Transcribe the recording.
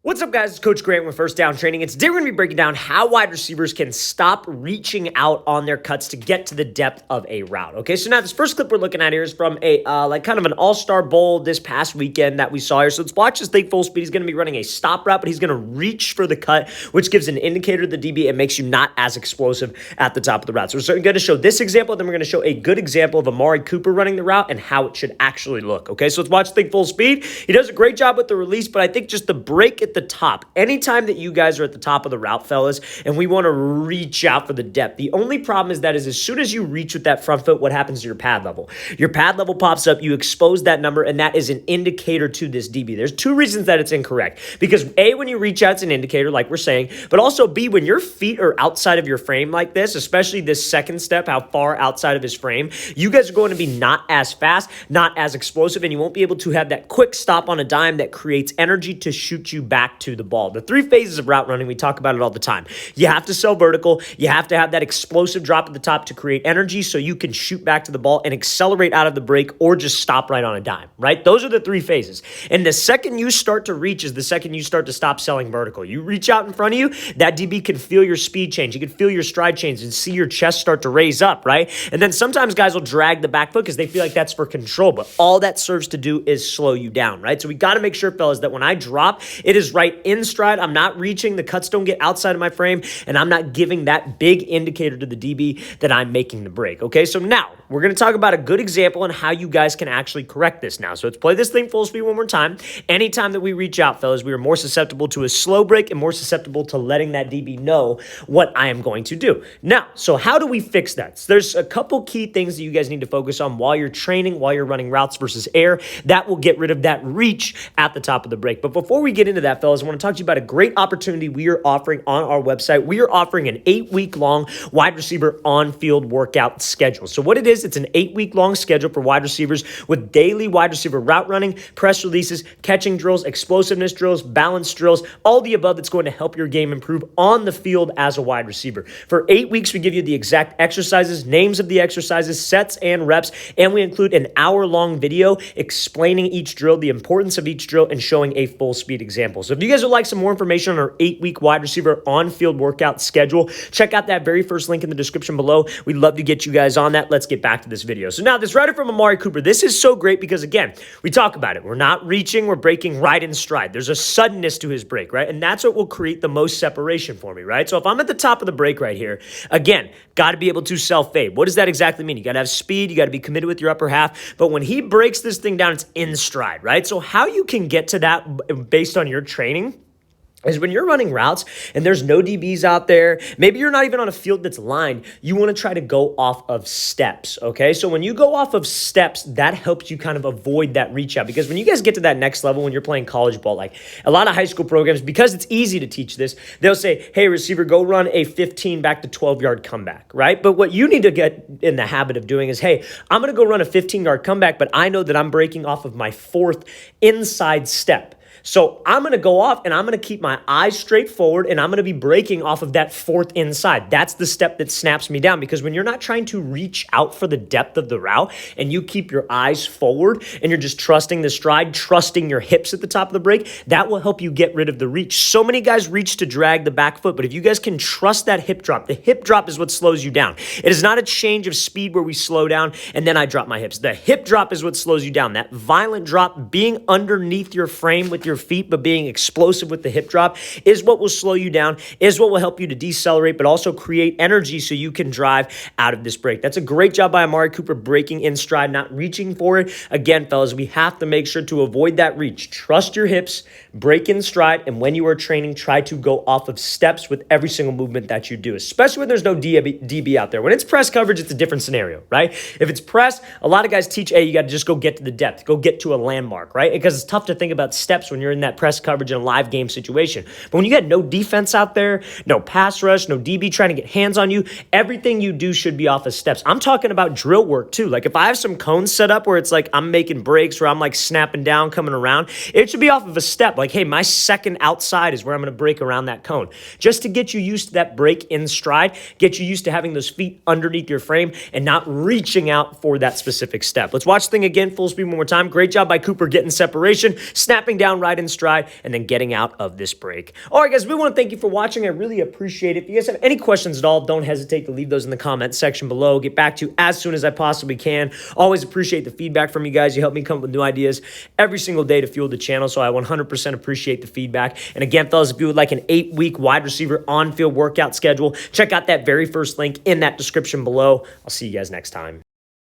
What's up, guys? It's Coach Grant with First Down Training. And today we're going to be breaking down how wide receivers can stop reaching out on their cuts to get to the depth of a route. Okay, so now this first clip we're looking at here is from a kind of an all-star bowl this past weekend that we saw here. So let's watch this thing full speed. He's going to be running a stop route, but he's going to reach for the cut, which gives an indicator to the DB and makes you not as explosive at the top of the route. So we're going to show this example, then we're going to show a good example of Amari Cooper running the route and how it should actually look. Okay, so let's watch the thing full speed. He does a great job with the release, but I think just the break at the top. Anytime that you guys are at the top of the route, fellas, and we want to reach out for the depth, the only problem is that as soon as you reach with that front foot, what happens to your pad level? Your pad level pops up, you expose that number, and that is an indicator to this DB. There's two reasons that it's incorrect. Because A, when you reach out, it's an indicator, like we're saying, but also B, when your feet are outside of your frame like this, especially this second step, how far outside of his frame, you guys are going to be not as fast, not as explosive, and you won't be able to have that quick stop on a dime that creates energy to shoot you back to the ball. The three phases of route running, we talk about it all the time. You have to sell vertical. You have to have that explosive drop at the top to create energy so you can shoot back to the ball and accelerate out of the break or just stop right on a dime, right? Those are the three phases. And the second you start to reach is the second you start to stop selling vertical. You reach out in front of you, that DB can feel your speed change. You can feel your stride change and see your chest start to raise up, right? And then sometimes guys will drag the back foot because they feel like that's for control, but all that serves to do is slow you down, right? So we got to make sure, fellas, that when I drop, it is right in stride. I'm not reaching, the cuts don't get outside of my frame, and I'm not giving that big indicator to the DB that I'm making the break, okay? So now, we're going to talk about a good example on how you guys can actually correct this now. So let's play this thing full speed one more time. Anytime that we reach out, fellas, we are more susceptible to a slow break and more susceptible to letting that DB know what I am going to do. Now, so how do we fix that? So there's a couple key things that you guys need to focus on while you're training, while you're running routes versus air. That will get rid of that reach at the top of the break. But before we get into that, fellas, I want to talk to you about a great opportunity we are offering on our website. We are offering an 8-week-long wide receiver on-field workout schedule. So what it is, it's an 8-week-long schedule for wide receivers with daily wide receiver route running, press releases, catching drills, explosiveness drills, balance drills, all the above that's going to help your game improve on the field as a wide receiver. For 8 weeks, we give you the exact exercises, names of the exercises, sets and reps, and we include an hour-long video explaining each drill, the importance of each drill, and showing a full speed example. So if you guys would like some more information on our 8-week wide receiver on-field workout schedule, check out that very first link in the description below. We'd love to get you guys on that. Let's get back to this video. So now this rider from Amari Cooper, this is so great because again, we talk about it. We're not reaching, we're breaking right in stride. There's a suddenness to his break, right? And that's what will create the most separation for me, right? So if I'm at the top of the break right here, again, got to be able to self-fade. What does that exactly mean? You got to have speed, you got to be committed with your upper half, but when he breaks this thing down, it's in stride, right? So how you can get to that based on your training is when you're running routes and there's no DBs out there, maybe you're not even on a field that's lined, you want to try to go off of steps, okay? So when you go off of steps, that helps you kind of avoid that reach out because when you guys get to that next level, when you're playing college ball, like a lot of high school programs, because it's easy to teach this, they'll say, hey, receiver, go run a 15 back to 12-yard comeback, right? But what you need to get in the habit of doing is, hey, I'm going to go run a 15-yard comeback, but I know that I'm breaking off of my fourth inside step. So I'm going to go off and I'm going to keep my eyes straight forward and I'm going to be breaking off of that fourth inside. That's the step that snaps me down because when you're not trying to reach out for the depth of the route and you keep your eyes forward and you're just trusting the stride, trusting your hips at the top of the break, that will help you get rid of the reach. So many guys reach to drag the back foot, but if you guys can trust that hip drop, the hip drop is what slows you down. It is not a change of speed where we slow down and then I drop my hips. The hip drop is what slows you down. That violent drop, being underneath your frame with your feet, but being explosive with the hip drop is what will slow you down, is what will help you to decelerate, but also create energy so you can drive out of this break. That's a great job by Amari Cooper breaking in stride, not reaching for it. Again, fellas, we have to make sure to avoid that reach. Trust your hips, break in stride, and when you are training, try to go off of steps with every single movement that you do, especially when there's no DB out there. When it's press coverage, it's a different scenario, right? If it's press, a lot of guys teach, hey, you got to just go get to the depth, go get to a landmark, right? Because it's tough to think about steps when you're in that press coverage in a live game situation. But when you got no defense out there, no pass rush, no DB trying to get hands on you, everything you do should be off of steps. I'm talking about drill work too. Like if I have some cones set up where it's like I'm making breaks where I'm like snapping down, coming around, it should be off of a step. Like, hey, my second outside is where I'm going to break around that cone. Just to get you used to that break in stride, get you used to having those feet underneath your frame and not reaching out for that specific step. Let's watch the thing again, full speed one more time. Great job by Cooper getting separation, snapping down right right in stride and then getting out of this break. All right, guys, we want to thank you for watching. I really appreciate it. If you guys have any questions at all, don't hesitate to leave those in the comments section below. Get back to you as soon as I possibly can. Always appreciate the feedback from you guys. You help me come up with new ideas every single day to fuel the channel, so I 100% appreciate the feedback. And again, fellas, if you would like an 8-week wide receiver on-field workout schedule, check out that very first link in that description below. I'll see you guys next time.